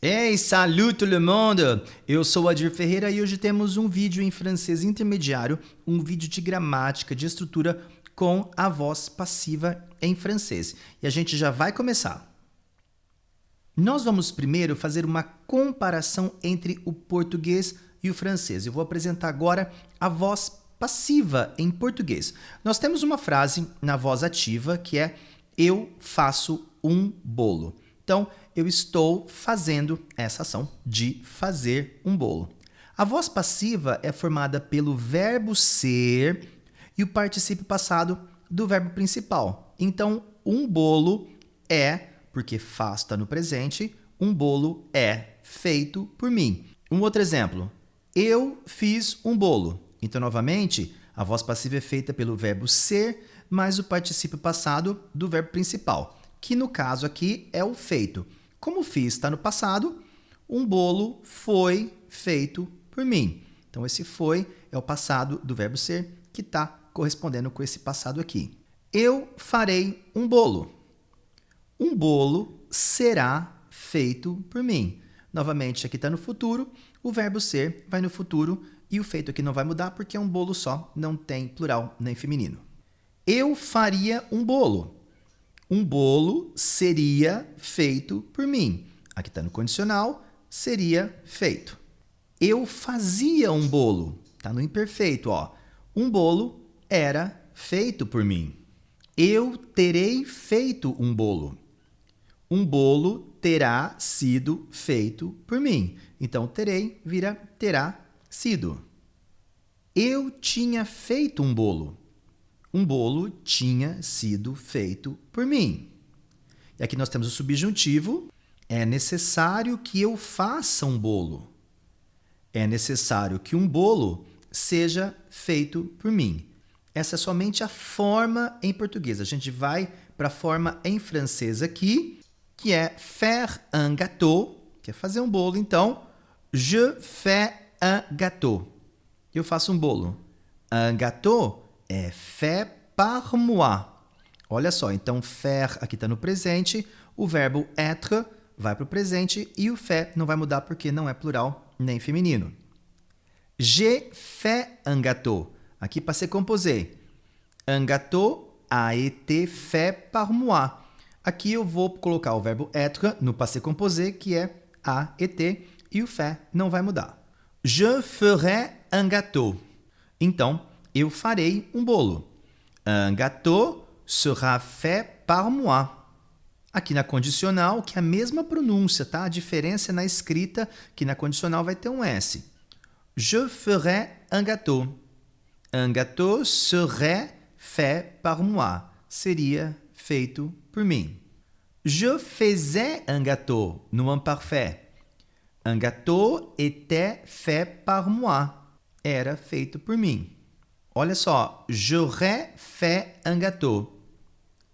Hey, salut tout le monde! Eu sou Adir Ferreira e hoje temos um vídeo em francês intermediário, um vídeo de gramática, de estrutura com a voz passiva em francês. E a gente já vai começar. Nós vamos primeiro fazer uma comparação entre o português e o francês. Eu vou apresentar agora a voz passiva em português. Nós temos uma frase na voz ativa que é eu faço um bolo. Então, eu estou fazendo essa ação de fazer um bolo. A voz passiva é formada pelo verbo ser e o particípio passado do verbo principal. Então, um bolo é, porque faz está no presente, um bolo é feito por mim. Um outro exemplo, eu fiz um bolo. Então, novamente, a voz passiva é feita pelo verbo ser mais o particípio passado do verbo principal, que no caso aqui é o feito. Como fiz está no passado, um bolo foi feito por mim. Então, esse foi é o passado do verbo ser que está correspondendo com esse passado aqui. Eu farei um bolo. Um bolo será feito por mim. Novamente, aqui está no futuro, o verbo ser vai no futuro e o feito aqui não vai mudar porque é um bolo só, não tem plural nem feminino. Eu faria um bolo. Um bolo seria feito por mim. Aqui está no condicional, seria feito. Eu fazia um bolo. Está no imperfeito, ó. Um bolo era feito por mim. Eu terei feito um bolo. Um bolo terá sido feito por mim. Então, terei vira terá sido. Eu tinha feito um bolo. Um bolo tinha sido feito por mim. E aqui nós temos o subjuntivo. É necessário que eu faça um bolo. É necessário que um bolo seja feito por mim. Essa é somente a forma em português. A gente vai para a forma em francês aqui, que é faire un gâteau, que é fazer um bolo. Então, je fais un gâteau. Eu faço um bolo. Un gâteau é fait par moi. Olha só, então faire aqui está no presente, o verbo être vai para o presente e o fait não vai mudar porque não é plural nem feminino. J'ai fait un gâteau. Aqui passé composé. Un gâteau a été fait par moi. Aqui eu vou colocar o verbo être no passé composé, que é a été, e o fait não vai mudar. Je ferai un gâteau. Então, eu farei um bolo. Un gâteau sera fait par moi. Aqui na condicional, que é a mesma pronúncia, tá? A diferença é na escrita, que na condicional vai ter um S. Je ferai un gâteau. Un gâteau serait fait par moi. Seria feito por mim. Je faisais un gâteau no imparfait. Un gâteau était fait par moi. Era feito por mim. Olha só, j'aurais fait un gâteau.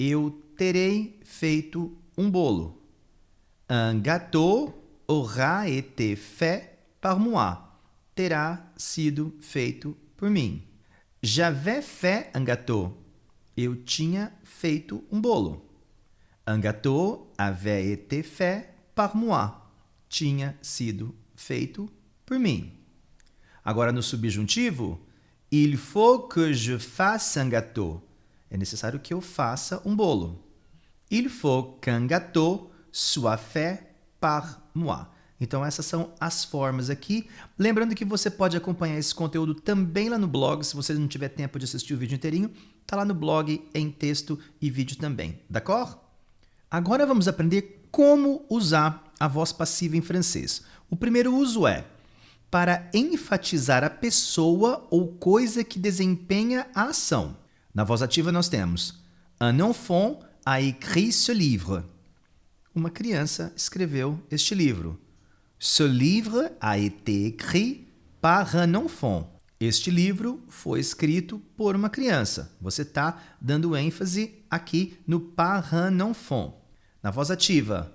Eu terei feito um bolo. Un gâteau aura été fait par moi. Terá sido feito por mim. J'avais fait un gâteau. Eu tinha feito um bolo. Un gâteau avait été fait par moi. Tinha sido feito por mim. Agora no subjuntivo, il faut que je fasse un gâteau. É necessário que eu faça um bolo. Il faut qu'un gâteau soit fait par moi. Então, essas são as formas aqui. Lembrando que você pode acompanhar esse conteúdo também lá no blog. Se você não tiver tempo de assistir o vídeo inteirinho, está lá no blog em texto e vídeo também. D'accord? Agora vamos aprender como usar a voz passiva em francês. O primeiro uso é para enfatizar a pessoa ou coisa que desempenha a ação. Na voz ativa nós temos un enfant a écrit ce livre. Uma criança escreveu este livro. Ce livre a été écrit par un enfant. Este livro foi escrito por uma criança. Você está dando ênfase aqui no par un enfant. Na voz ativa,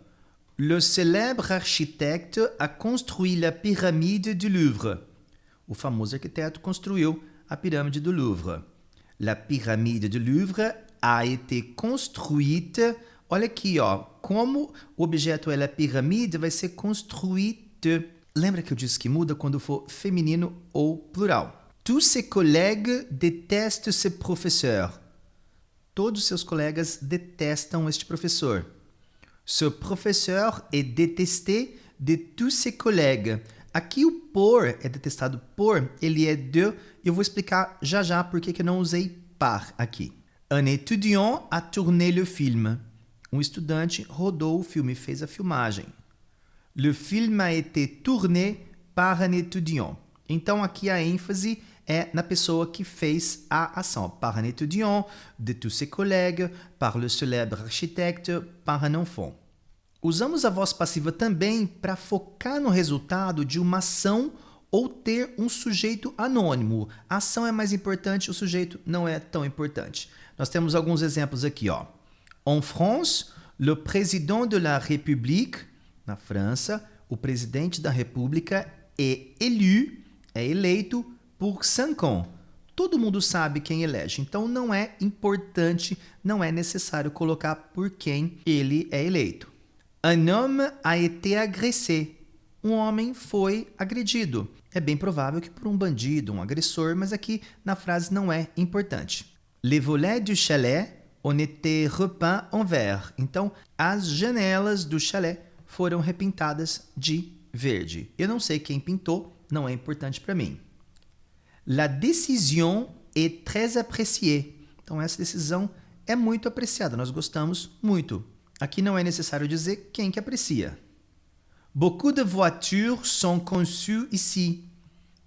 le célèbre architecte a construit la pyramide du Louvre. O famoso arquiteto construiu a pirâmide do Louvre. La pyramide du Louvre a été construite. Olha aqui, ó, como o objeto é pyramide, vai ser construite. Lembra que eu disse que muda quando for feminino ou plural? Tous ses collègues détestent ce professeur. Todos seus colegas detestam este professor. Ce professeur est détesté de tous ses collègues. Aqui o por é detestado por, ele é de. Eu vou explicar já por que eu não usei par aqui. Un étudiant a tourné le film. Um estudante rodou o filme, fez a filmagem. Le film a été tourné par un étudiant. Então aqui a ênfase é na pessoa que fez a ação. Par un étudiant, de tous ses collègues, par le célèbre architecte, par un enfant. Usamos a voz passiva também para focar no resultado de uma ação ou ter um sujeito anônimo. A ação é mais importante, o sujeito não é tão importante. Nós temos alguns exemplos aqui, ó. En France, le président de la République, na França, o presidente da República é eleito por 5 ans. Todo mundo sabe quem elege, então não é importante, não é necessário colocar por quem ele é eleito. Un homme a été agressé. Um homem foi agredido. É bem provável que por um bandido, um agressor, mas aqui na frase não é importante. Les volets du chalet ont été repeints en vert. Então, as janelas do chalé foram repintadas de verde. Eu não sei quem pintou, não é importante para mim. La décision est très appréciée. Então, essa decisão é muito apreciada, nós gostamos muito. Aqui não é necessário dizer quem que aprecia. Beaucoup de voitures sont conçues ici.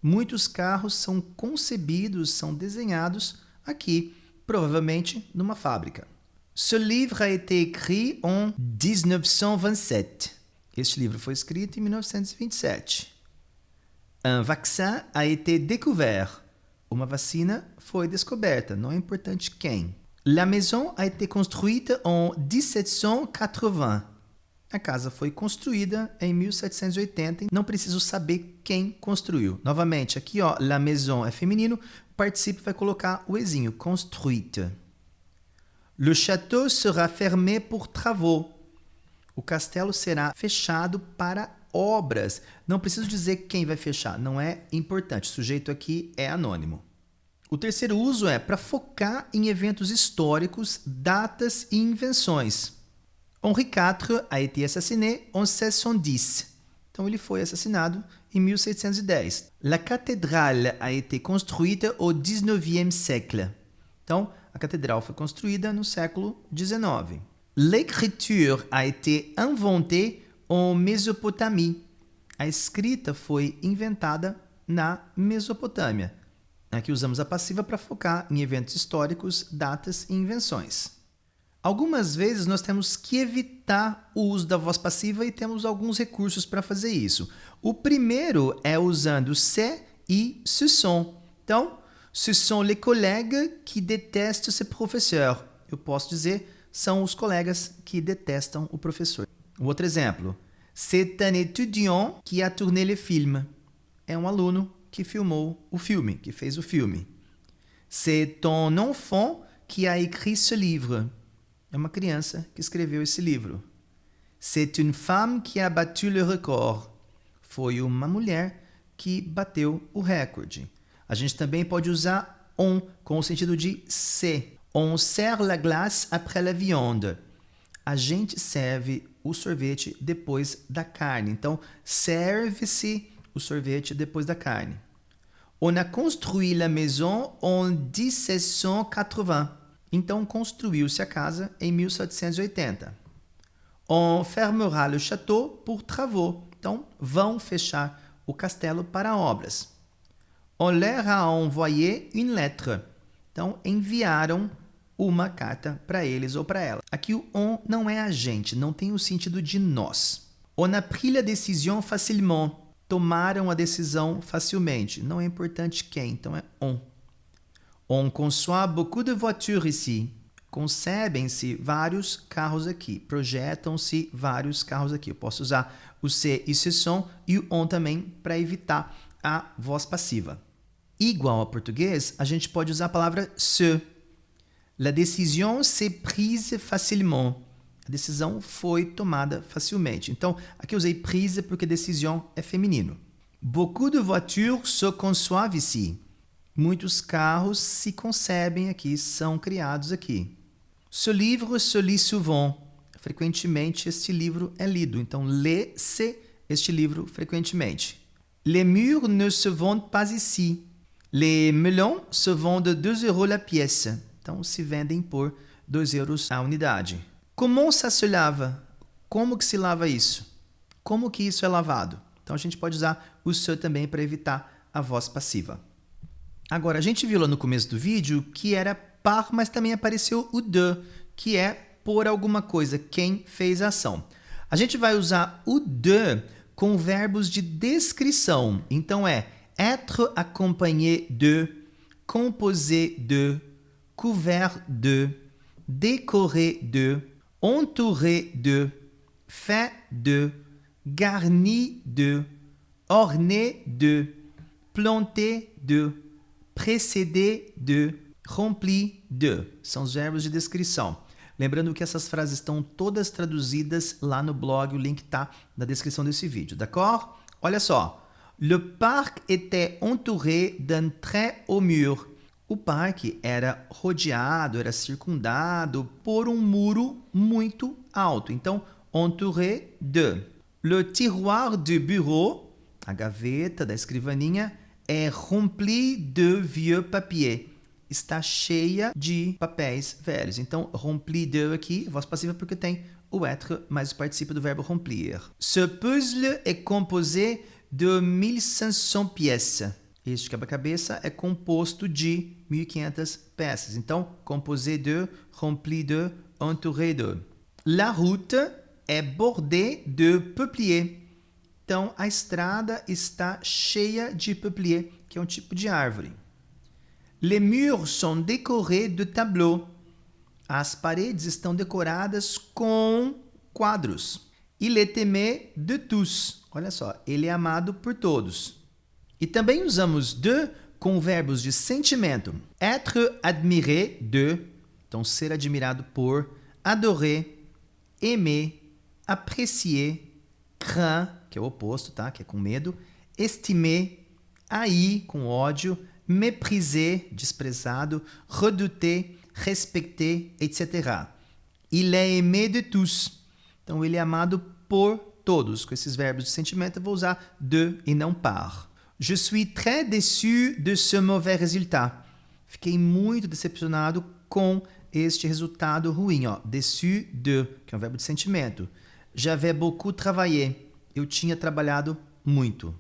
Muitos carros são concebidos, são desenhados aqui, provavelmente numa fábrica. Ce livre a été écrit en 1927. Este livro foi escrito em 1927. Un vaccin a été découvert. Uma vacina foi descoberta, não é importante quem. La maison a été construite en 1780. A casa foi construída em 1780. Não preciso saber quem construiu. Novamente, aqui, ó, la maison é feminino. O particípio vai colocar o ezinho, construite. Le château sera fermé pour travaux. O castelo será fechado para obras. Não preciso dizer quem vai fechar. Não é importante. O sujeito aqui é anônimo. O terceiro uso é para focar em eventos históricos, datas e invenções. Henri IV a été assassiné en 1610. Então, ele foi assassinado em 1610. La cathédrale a été construite au 19e siècle. Então, a catedral foi construída no século XIX. L'écriture a été inventée en Mésopotamie. A escrita foi inventada na Mesopotâmia. Aqui usamos a passiva para focar em eventos históricos, datas e invenções. Algumas vezes nós temos que evitar o uso da voz passiva e temos alguns recursos para fazer isso. O primeiro é usando ce e ce sont. Então, ce sont les collègues qui détestent ce professeur. Eu posso dizer, são os colegas que detestam o professor. Um outro exemplo. C'est un étudiant qui a tourné le film. É um aluno que filmou o filme, que fez o filme. C'est un enfant qui a écrit ce livre. É uma criança que escreveu esse livro. C'est une femme qui a battu le record. Foi uma mulher que bateu o recorde. A gente também pode usar on com o sentido de se. On sert la glace après la viande. A gente serve o sorvete depois da carne. Então, serve-se o sorvete depois da carne. On a construit la maison en 1780. Então, construiu-se a casa em 1780. On fermera le château pour travaux. Então, vão fechar o castelo para obras. On leur a envoyé une lettre. Então, enviaram uma carta para eles ou para ela. Aqui o on não é a gente, não tem o sentido de nós. On a pris la décision facilement. Tomaram a decisão facilmente. Não é importante quem, então é on. On conçoit beaucoup de voitures ici. Concebem-se vários carros aqui. Projetam-se vários carros aqui. Eu posso usar o se e ce sont e o on também para evitar a voz passiva. Igual ao português, a gente pode usar a palavra se. La décision s'est prise facilement. A decisão foi tomada facilmente. Então, aqui eu usei prise porque décision é feminino. Beaucoup de voitures se conçoivent ici. Muitos carros se concebem aqui, são criados aqui. Ce livre se lit souvent. Frequentemente este livro é lido. Então, lê-se este livro frequentemente. Les mûres ne se vendent pas ici. Les melons se vendent 2 euros la pièce. Então, se vendem por 2 euros a unidade. Comment ça se lave? Como que se lava isso? Como que isso é lavado? Então, a gente pode usar o se também para evitar a voz passiva. Agora, a gente viu lá no começo do vídeo que era par, mas também apareceu o de, que é por alguma coisa, quem fez a ação. A gente vai usar o de com verbos de descrição. Então, é être accompagné de, composé de, couvert de, décoré de, entouré de, fait de, garni de, orné de, planté de, précédé de, rempli de. São os verbos de descrição. Lembrando que essas frases estão todas traduzidas lá no blog, o link está na descrição desse vídeo, d'accord? Olha só. Le parc était entouré d'un très haut mur. O parque era rodeado, era circundado por um muro muito alto. Então, entouré de. Le tiroir du bureau, a gaveta da escrivaninha, é rempli de vieux papier. Está cheia de papéis velhos. Então, rempli de aqui, voz passiva porque tem o être mais o particípio do verbo remplir. Ce puzzle est composé de 1500 pièces. Este quebra-cabeça é composto de 1500 peças. Então, composé de, rempli de, entouré de. La route est bordée de peupliers. Então, a estrada está cheia de peuplier, que é um tipo de árvore. Les murs sont décorés de tableaux. As paredes estão decoradas com quadros. Il est aimé de tous. Olha só, ele é amado por todos. E também usamos de com verbos de sentimento. Être admiré de, então ser admirado por, adorer, aimer, apprécier, craint, que é o oposto, tá? Que é com medo, estimer, haïr, com ódio, mépriser, desprezado, redouter, respecter, etc. Il est aimé de tous. Então, ele é amado por todos. Com esses verbos de sentimento, eu vou usar de e não par. Je suis très déçu de ce mauvais résultat. Fiquei muito decepcionado com este resultado ruim. Ó. Déçu de, que é um verbo de sentimento. J'avais beaucoup travaillé. Eu tinha trabalhado muito.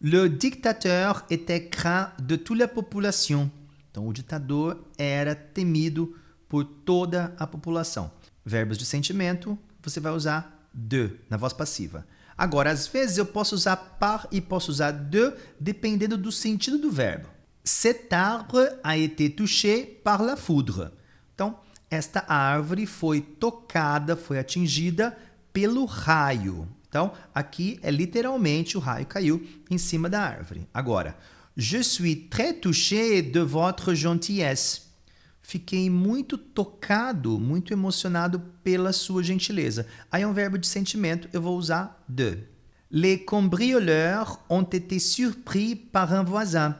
Le dictateur était craint de toute la population. Então, o ditador era temido por toda a população. Verbos de sentimento, você vai usar de na voz passiva. Agora, às vezes eu posso usar par e posso usar de, dependendo do sentido do verbo. Cet arbre a été touché par la foudre. Então, esta árvore foi tocada, foi atingida pelo raio. Então, aqui é literalmente o raio caiu em cima da árvore. Agora, je suis très touché de votre gentillesse. Fiquei muito tocado, muito emocionado pela sua gentileza. Aí é um verbo de sentimento, eu vou usar de. Les cambrioleurs ont été surpris par un voisin.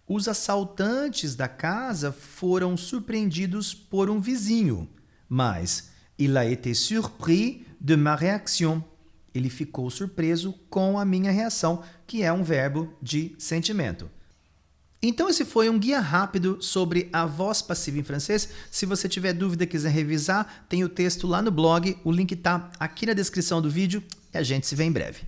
Os assaltantes da casa foram surpreendidos por um vizinho. Mas, il a été surpris de ma réaction. Ele ficou surpreso com a minha reação, que é um verbo de sentimento. Então, esse foi um guia rápido sobre a voz passiva em francês. Se você tiver dúvida e quiser revisar, tem o texto lá no blog. O link está aqui na descrição do vídeo e a gente se vê em breve.